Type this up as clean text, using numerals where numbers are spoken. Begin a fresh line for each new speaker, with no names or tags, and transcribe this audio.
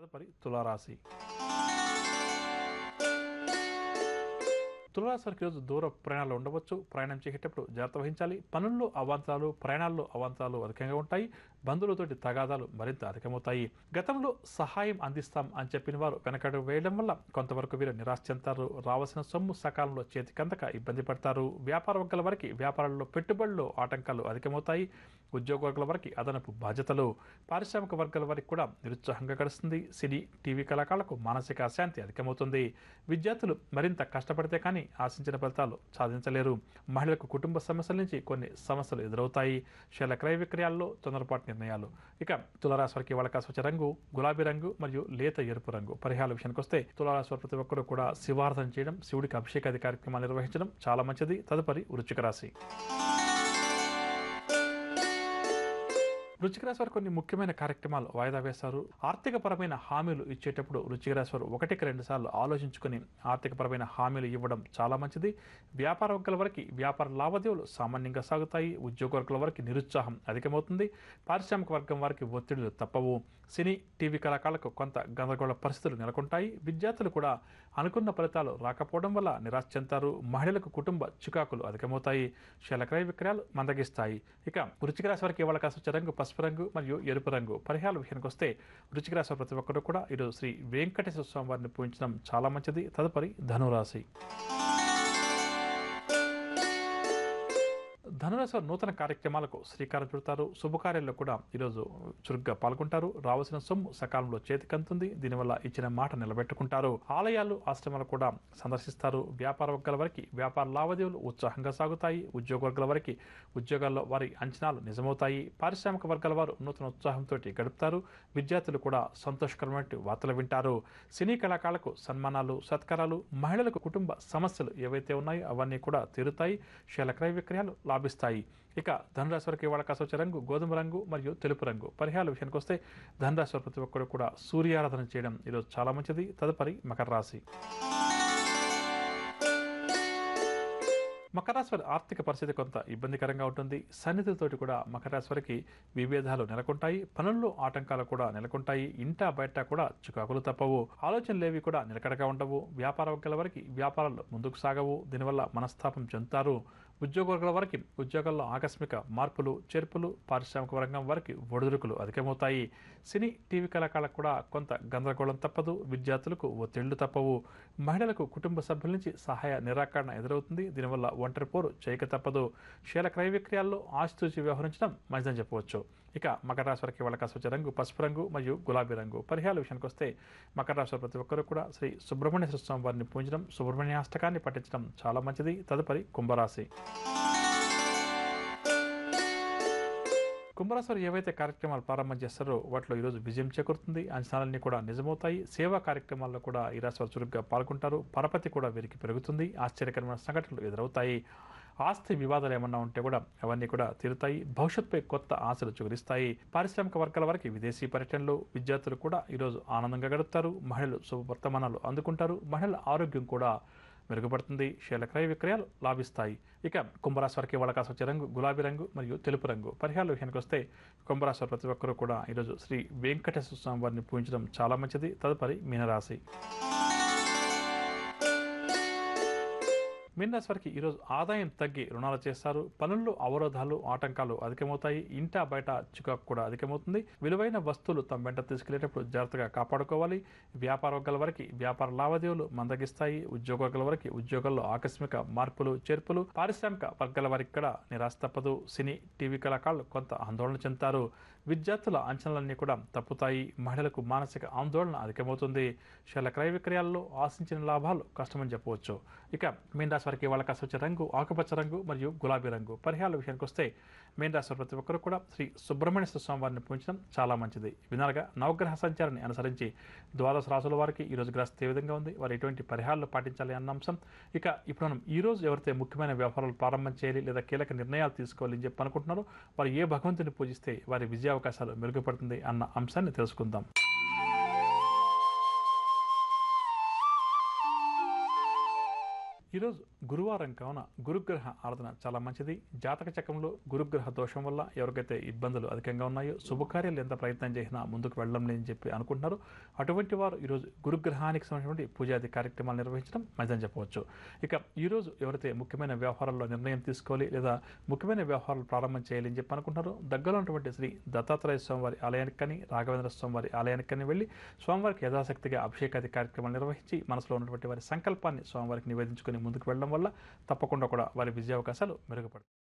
తదుపరి తులారాశి. తులారాశి వారికి ఈరోజు దూర ప్రయాణాలు ఉండవచ్చు. ప్రయాణం చేసేటప్పుడు జాగ్రత్త వహించాలి. పనుల్లో అవాంతరాలు, ప్రయాణాల్లో అవాంతరాలు అధికంగా ఉంటాయి. బంధువులతోటి తగాదాలు మరింత అధికమవుతాయి. గతంలో సహాయం అందిస్తాం అని చెప్పిన వారు వెనకడుగు వేయడం వల్ల కొంతవరకు వీరు నిరాశ చెందుతారు. రావాల్సిన సొమ్ము సకాలంలో చేతికందక ఇబ్బంది పడతారు. వ్యాపార వర్గాల వారికి వ్యాపారాల్లో పెట్టుబడుల్లో ఆటంకాలు అధికమవుతాయి. ఉద్యోగ వర్గాల వారికి అదనపు బాధ్యతలు. పారిశ్రామిక వర్గాల వారికి కూడా నిరుత్సాహంగా గడుస్తుంది. సినీ, టీవీ కళాకారులకు మానసిక అశాంతి అధికమవుతుంది. విద్యార్థులు మరింత కష్టపడితే కానీ ఆశించిన ఫలితాలు సాధించలేరు. మహిళలకు కుటుంబ సమస్యల నుంచి కొన్ని సమస్యలు ఎదురవుతాయి. షేర్ల క్రయ విక్రయాల్లో తొందరపాటు నిర్ణయాలు. ఇక తులారాశి వారికి అవకాశం వచ్చే రంగు గులాబీ రంగు మరియు లేత ఎరుపు రంగు. పరిహారాల విషయానికి వస్తే తులారాశి వారు ప్రతి ఒక్కరూ కూడా శివారాధన చేయడం, శివుడికి అభిషేకాది కార్యక్రమాలు నిర్వహించడం చాలా మంచిది. తదుపరి వృశ్చిక రాశి. వృశ్చిక రాశి వారు కొన్ని ముఖ్యమైన కార్యక్రమాలు వాయిదా వేశారు. ఆర్థికపరమైన హామీలు ఇచ్చేటప్పుడు వృశ్చిక రాశి వారు 1-2 సార్లు ఆలోచించుకుని ఆర్థికపరమైన హామీలు ఇవ్వడం చాలా మంచిది. వ్యాపార వర్గాల వరకు వ్యాపార లావాదేవీలు సామాన్యంగా సాగుతాయి. ఉద్యోగ వర్గాల వరకు నిరుత్సాహం అధికమవుతుంది. పారిశ్రామిక వర్గం వారికి ఒత్తిడులు తప్పవు. సినీ, టీవీ కళాకారులకు కొంత గందరగోళ పరిస్థితులు నెలకొంటాయి. విద్యార్థులు కూడా అనుకున్న ఫలితాలు రాకపోవడం వల్ల నిరాశ చెందుతారు. మహిళలకు కుటుంబ చికాకులు అధికమవుతాయి. షేర్ల క్రయ విక్రయాలు మందగిస్తాయి. ఇక వృశ్చిక రాశి వారికి అవకాశం వచ్చే రంగు పసుపు రంగు మరియు ఎరుపు రంగు. పరిహారాల విషయానికి వస్తే వృశ్చిక రాశి ప్రతి ఒక్కరు కూడా ఈరోజు శ్రీ వెంకటేశ్వర స్వామి వారిని పూజించడం చాలా మంచిది. తదుపరి ధనురాశి. ధనురాశి వారు నూతన కార్యక్రమాలకు శ్రీకారం చుడతారు. శుభకార్యాల్లో కూడా ఈరోజు చురుగ్గా పాల్గొంటారు. రావాల్సిన సొమ్ము సకాలంలో చేతికంతుంది. దీనివల్ల ఇచ్చిన మాట నిలబెట్టుకుంటారు. ఆలయాలు, ఆశ్రమాలు కూడా సందర్శిస్తారు. వ్యాపార వర్గాల వరకు వ్యాపార లావాదేవీలు ఉత్సాహంగా సాగుతాయి. ఉద్యోగ వర్గాల వరకు ఉద్యోగాల్లో వారి అంచనాలు నిజమవుతాయి. పారిశ్రామిక వర్గాల వారు నూతన ఉత్సాహంతో గడుపుతారు. విద్యార్థులు కూడా సంతోషకరమైన వార్తలు వింటారు. సినీ కళాకారులకు సన్మానాలు, సత్కారాలు, మహిళలకు కుటుంబ సమస్యలు ఏవైతే ఉన్నాయో అవన్నీ కూడా తీరుతాయి. షేర్ల క్రయ విక్రయాలు లాభిస్తాయి. ఇక ధనురాశి వారికి అవకాశం వచ్చే రంగు గోధుమ రంగు మరియు తెలుపు రంగు. పరిహారాల విషయానికి వస్తే ధనురాశి వారు ప్రతి ఒక్కరు కూడా సూర్యారాధన చేయడం ఈరోజు చాలా మంచిది. తదుపరి మకర రాశి. మకర రాశి వారి ఆర్థిక పరిస్థితి కొంత ఇబ్బందికరంగా ఉంటుంది. సన్నిధులతోటి కూడా మకర రాశి వారికి విభేదాలు నెలకొంటాయి. పనుల్లో ఆటంకాలు కూడా నెలకొంటాయి. ఇంటా బయట కూడా చికాకులు తప్పవు. ఆలోచనలేవి కూడా నిలకడగా ఉండవు. వ్యాపార వర్గాల వరకు వ్యాపారాలు ముందుకు సాగవు. దీనివల్ల మనస్తాపం చెందుతారు. ఉద్యోగ వర్గాల వరకు ఉద్యోగాల్లో ఆకస్మిక మార్పులు, చేర్పులు, పారిశ్రామిక రంగం వరకు ఒడిదుడుకులు అధికమవుతాయి. సినీ, టీవీ కళాకారులకు కూడా కొంత గందరగోళం తప్పదు. విద్యార్థులకు ఒత్తిళ్లు తప్పవు. మహిళలకు కుటుంబ సభ్యుల నుంచి సహాయ నిరాకరణ ఎదురవుతుంది. దీనివల్ల ఒంటరి పోరు చేయక తప్పదు. షేర్ల క్రయ విక్రయాల్లో ఆచితూచి వ్యవహరించడం మంచిదని చెప్పవచ్చు. ఇక మకర రాశి వారికి అవకాశం వచ్చే రంగు పసుపు రంగు మరియు గులాబీ రంగు. పరిహారాల విషయానికి వస్తే మకర రాశి ప్రతి ఒక్కరు కూడా శ్రీ సుబ్రహ్మణ్యేశ్వర స్వామి వారిని పూజించడం, సుబ్రహ్మణ్యాష్టకాన్ని పఠించడం చాలా మంచిది. తదుపరి కుంభరాశి. కుంభరాశి వారు ఏవైతే కార్యక్రమాలు ప్రారంభం చేస్తారో వాటిలో ఈరోజు విజయం చేకూరుతుంది. అంచనాలన్నీ కూడా నిజమవుతాయి. సేవా కార్యక్రమాల్లో కూడా ఈ రాశి వారు చురుగ్గా పాల్గొంటారు. పరపతి కూడా వీరికి పెరుగుతుంది. ఆశ్చర్యకరమైన సంఘటనలు ఎదురవుతాయి. ఆస్తి వివాదాలు ఏమన్నా ఉంటే కూడా అవన్నీ కూడా తీరుతాయి. భవిష్యత్తుపై కొత్త ఆశలు చిగురిస్తాయి. పారిశ్రామిక వర్గాల వరకు విదేశీ పర్యటనలు. విద్యార్థులు కూడా ఈరోజు ఆనందంగా గడుపుతారు. మహిళలు శుభవర్తమానాలు అందుకుంటారు. మహిళల ఆరోగ్యం కూడా మెరుగుపడుతుంది. షేర్ల క్రయ విక్రయాలు లాభిస్తాయి. ఇక కుంభరాశి వారికి అవకాశం వచ్చే రంగు గులాబీ రంగు మరియు తెలుపు రంగు. పరిహారాల విషయానికి వస్తే కుంభరాశి వారు ప్రతి ఒక్కరూ కూడా ఈరోజు శ్రీ వెంకటేశ్వర స్వామి వారిని పూజించడం చాలా మంచిది. తదుపరి మీనరాశి. మీనరాశి వారికి ఈరోజు ఆదాయం తగ్గి రుణాలు చేస్తారు. పనుల్లో అవరోధాలు, ఆటంకాలు అధికమవుతాయి. ఇంటా బయట చికాకు కూడా అధికమవుతుంది. విలువైన వస్తువులు తమ వెంట తీసుకెళ్లేటప్పుడు జాగ్రత్తగా కాపాడుకోవాలి. వ్యాపార వర్గాల వరకు వ్యాపార లావాదేవీలు మందగిస్తాయి. ఉద్యోగ వర్గాల వరకు ఉద్యోగాల్లో ఆకస్మిక మార్పులు, చేర్పులు. పారిశ్రామిక వర్గాల వారికి కూడా నిరాశ తప్పదు. సినీ, టీవీ కళాకారులు కొంత ఆందోళన చెందుతారు. విద్యార్థుల అంచనాలన్నీ కూడా తప్పుతాయి. మహిళలకు మానసిక ఆందోళన అధికమవుతుంది. షేర్ల క్రయ విక్రయాల్లో ఆశించిన లాభాలు కష్టమని చెప్పవచ్చు. ఇక మీనరాశి వారికి అవకాశం వచ్చే రంగు ఆకుపచ్చ రంగు మరియు గులాబీ రంగు. పరిహారాల విషయానికి వస్తే మీనరాశి ప్రతి ఒక్కరు కూడా శ్రీ సుబ్రహ్మణ్యేశ్వర స్వామి వారిని పూజించడం చాలా మంచిది. వినాలుగా నవగ్రహ సంచారాన్ని అనుసరించి ద్వాదశ రాశుల వారికి ఈరోజు గ్రహస్థితి ఏ విధంగా ఉంది, వారు ఎటువంటి పరిహారాలు పాటించాలి అన్న అంశం. ఇక ఇప్పుడు మనం ఈ రోజు ఎవరైతే ముఖ్యమైన వ్యాపారాలు ప్రారంభం చేయాలి లేదా కీలక నిర్ణయాలు తీసుకోవాలి అని చెప్పి అనుకుంటున్నారో వారు ఏ భగవంతుని పూజిస్తే వారి విజయావకాశాలు మెరుగుపడుతుంది అన్న అంశాన్ని తెలుసుకుందాం. ఈరోజు గురువారం కావున గురుగ్రహ ఆరాధన చాలా మంచిది. జాతక చక్రంలో గురుగ్రహ దోషం వల్ల ఎవరికైతే ఇబ్బందులు అధికంగా ఉన్నాయో, శుభకార్యాలు ఎంత ప్రయత్నం చేసినా ముందుకు వెళ్ళడం లేని చెప్పి అనుకుంటున్నారు. అటువంటి వారు ఈరోజు గురుగ్రహానికి సంబంధించినటువంటి పూజాది కార్యక్రమాలు నిర్వహించడం మంచిదని చెప్పవచ్చు. ఇక ఈరోజు ఎవరైతే ముఖ్యమైన వ్యవహారాల్లో నిర్ణయం తీసుకోవాలి లేదా ముఖ్యమైన వ్యవహారాలు ప్రారంభం చేయాలి అని చెప్పి అనుకుంటున్నారో, దగ్గరలో ఉన్నటువంటి శ్రీ దత్తాత్రేయ స్వామివారి ఆలయానికి కానీ రాఘవేంద్ర స్వామివారి ఆలయానికి కానీ వెళ్ళి స్వామివారికి యథాశక్తిగా అభిషేకాది కార్యక్రమాలు నిర్వహించి మనసులో ఉన్నటువంటి వారి సంకల్పాన్ని స్వామివారికి నివేదించుకొని ముందుకు వెళ్ళడం వల్ల తప్పకుండా కూడా వారి విజయావకాశాలు మెరుగుపడతాయి.